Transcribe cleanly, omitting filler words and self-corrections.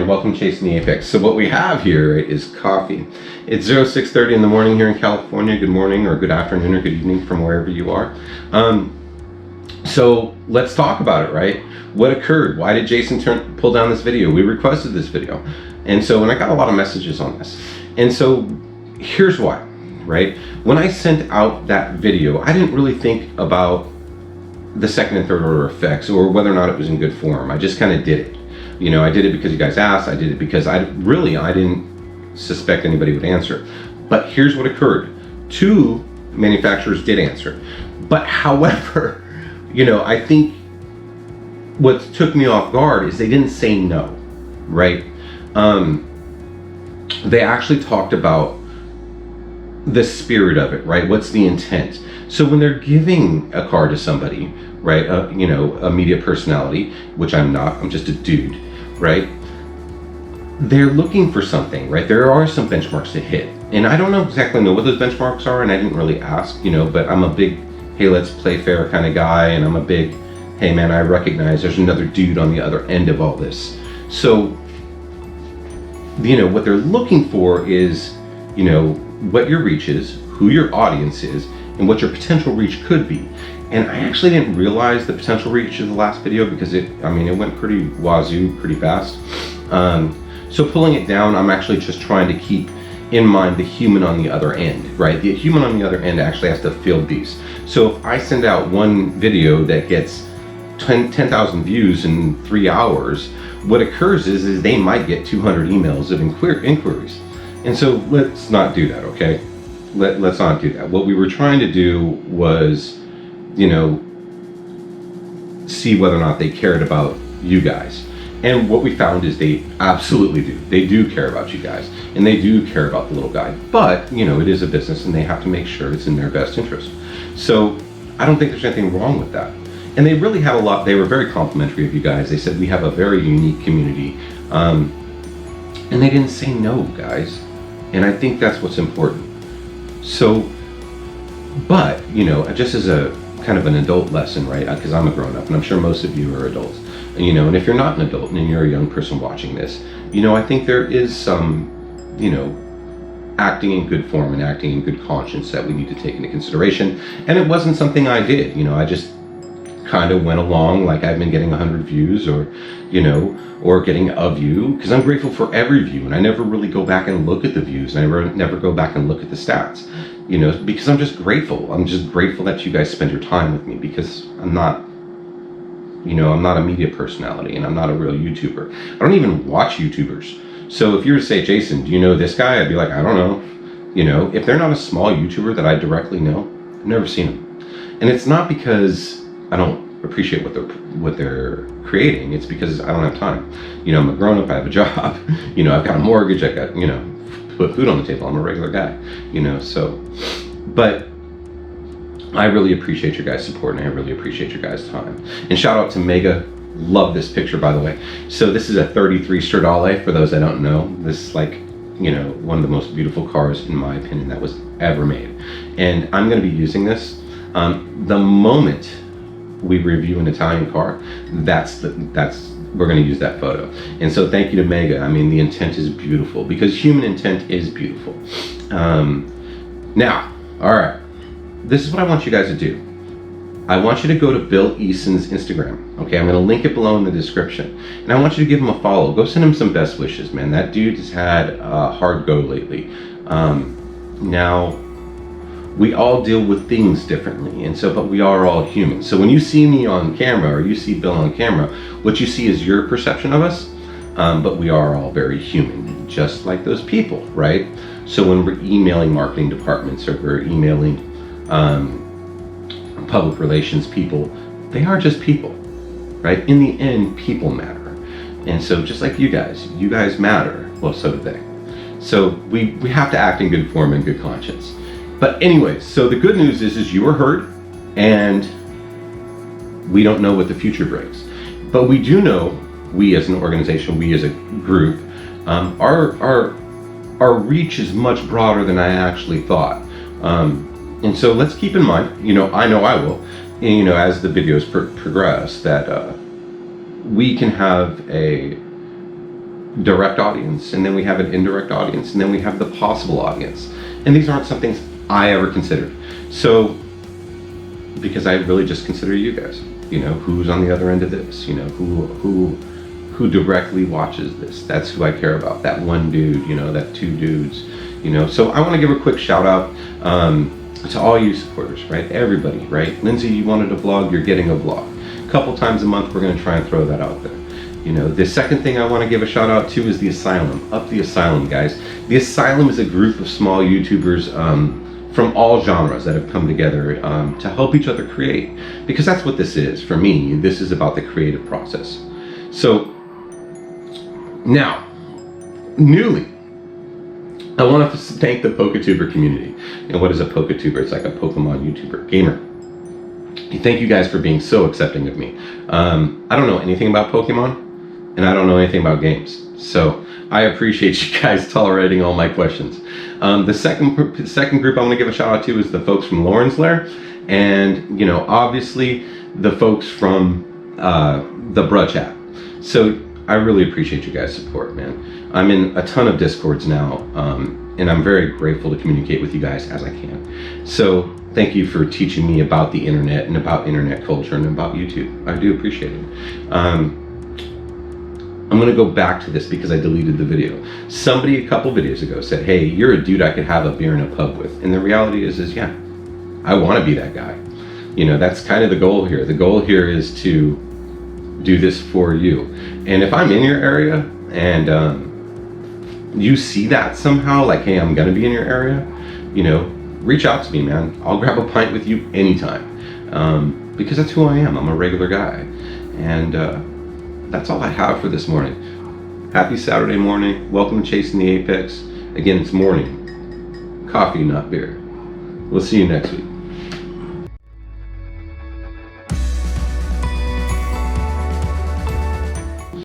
morning. Welcome Chasing the Apex. So what we have here is coffee. It's 06:30 in the morning here in California. Good morning or good afternoon or good evening from wherever you are. So let's talk about it, right? What occurred? Why did Jason pull down this video? We requested this video. And so, and I got a lot of messages on this. And so here's why, right? When I sent out that video, I didn't really think about the second and third order effects or whether or not it was in good form. I just kind of did it. You know, I did it because you guys asked. I did it because I didn't suspect anybody would answer. But here's what occurred. 2 manufacturers did answer. But however, you know, I think what took me off guard is they didn't say no, right? They actually talked about the spirit of it, right? What's the intent? So when they're giving a car to somebody, right, you know, a media personality, which I'm not, I'm just a dude, right? They're looking for something, right? There are some benchmarks to hit. And I don't exactly know what those benchmarks are, and I didn't really ask, you know, but I'm a big, hey, let's play fair kind of guy, and I'm a big, hey man, I recognize there's another dude on the other end of all this. So, you know, what they're looking for is, you know, what your reach is, who your audience is, and what your potential reach could be. And I actually didn't realize the potential reach of the last video because it went pretty wazoo, pretty fast. So pulling it down, I'm actually just trying to keep in mind the human on the other end, right? The human on the other end actually has to feel these. So if I send out one video that gets 10,000 views in 3 hours, what occurs is they might get 200 emails of inquiries. And so let's not do that, okay? Let's not do that. What we were trying to do was, you know, see whether or not they cared about you guys. And what we found is they absolutely do. They do care about you guys, and they do care about the little guy. But, you know, it is a business, and they have to make sure it's in their best interest. So I don't think there's anything wrong with that. And they really had a lot, they were very complimentary of you guys. They said we have a very unique community. And they didn't say no, guys. And I think that's what's important. So, but, you know, just as a kind of an adult lesson, right? Because I'm a grown up, and I'm sure most of you are adults. And, you know, and if you're not an adult and you're a young person watching this, you know, I think there is some, you know, acting in good form and acting in good conscience that we need to take into consideration. And it wasn't something I did, you know, I just kind of went along like I've been getting 100 views or, you know, or getting a view, because I'm grateful for every view, and I never really go back and look at the views, and I never go back and look at the stats, you know, because I'm just grateful. I'm just grateful that you guys spend your time with me, because I'm not, you know, I'm not a media personality, and I'm not a real YouTuber. I don't even watch YouTubers. So if you were to say, Jason, do you know this guy? I'd be like, I don't know. You know, if they're not a small YouTuber that I directly know, I've never seen them. And it's not because I don't appreciate what they're creating. It's because I don't have time. You know, I'm a grown up, I have a job, you know, I've got a mortgage, I got, you know, put food on the table. I'm a regular guy, you know, so, but I really appreciate your guys' support, and I really appreciate your guys' time. And shout out to Mega. Love this picture, by the way. So this is a 33 Stradale, for those that don't know. This is like, you know, one of the most beautiful cars, in my opinion, that was ever made. And I'm going to be using this. The moment we review an Italian car, we're going to use that photo. And so thank you to Mega. I mean, the intent is beautiful, because human intent is beautiful. Now, all right, this is what I want you guys to do. I want you to go to Bill Eason's Instagram. Okay, I'm going to link it below in the description. And I want you to give him a follow. Go send him some best wishes, man. That dude has had a hard go lately. Now, we all deal with things differently, and so, but we are all human. So when you see me on camera, or you see Bill on camera, what you see is your perception of us, but we are all very human, just like those people, right? So when we're emailing marketing departments, or we're emailing public relations people, they are just people, right? In the end, people matter. And so just like you guys matter, well, so do they. So we have to act in good form and good conscience. But anyways, so the good news is you were heard, and we don't know what the future brings. But we do know, we as an organization, we as a group, our reach is much broader than I actually thought. And so let's keep in mind, you know I will, and, you know, as the videos progress, that we can have a direct audience, and then we have an indirect audience, and then we have the possible audience. And these aren't some things I ever considered. So, because I really just consider you guys, you know, who's on the other end of this, you know, who directly watches this. That's who I care about. That one dude, you know, that two dudes, you know. So I want to give a quick shout out to all you supporters, right? Everybody, right? Lindsay, you wanted a vlog, you're getting a vlog. A couple times a month, we're going to try and throw that out there. You know, the second thing I want to give a shout out to is the Asylum. Up the Asylum, guys. The Asylum is a group of small YouTubers from all genres that have come together to help each other create. Because that's what this is. For me, this is about the creative process. So, now, newly, I want to thank the PokeTuber community. And what is a PokeTuber? It's like a Pokemon YouTuber, gamer. Thank you guys for being so accepting of me. I don't know anything about Pokemon, and I don't know anything about games. So I appreciate you guys tolerating all my questions. The second group I want to give a shout out to is the folks from Lauren's Lair, and you know, obviously the folks from the Bruh Chat. So I really appreciate you guys' support, man. I'm in a ton of Discords now, and I'm very grateful to communicate with you guys as I can. So thank you for teaching me about the internet and about internet culture and about YouTube. I do appreciate it. I'm going to go back to this because I deleted the video. Somebody a couple videos ago said, hey, you're a dude I could have a beer in a pub with. And the reality is yeah, I want to be that guy. You know, that's kind of the goal here. The goal here is to do this for you. And if I'm in your area and you see that somehow, like, hey, I'm going to be in your area, you know, reach out to me, man. I'll grab a pint with you anytime. Because that's who I am. I'm a regular guy. And that's all I have for this morning. Happy Saturday morning. Welcome to Chasing the Apex. Again, it's morning. Coffee, not beer. We'll see you next week.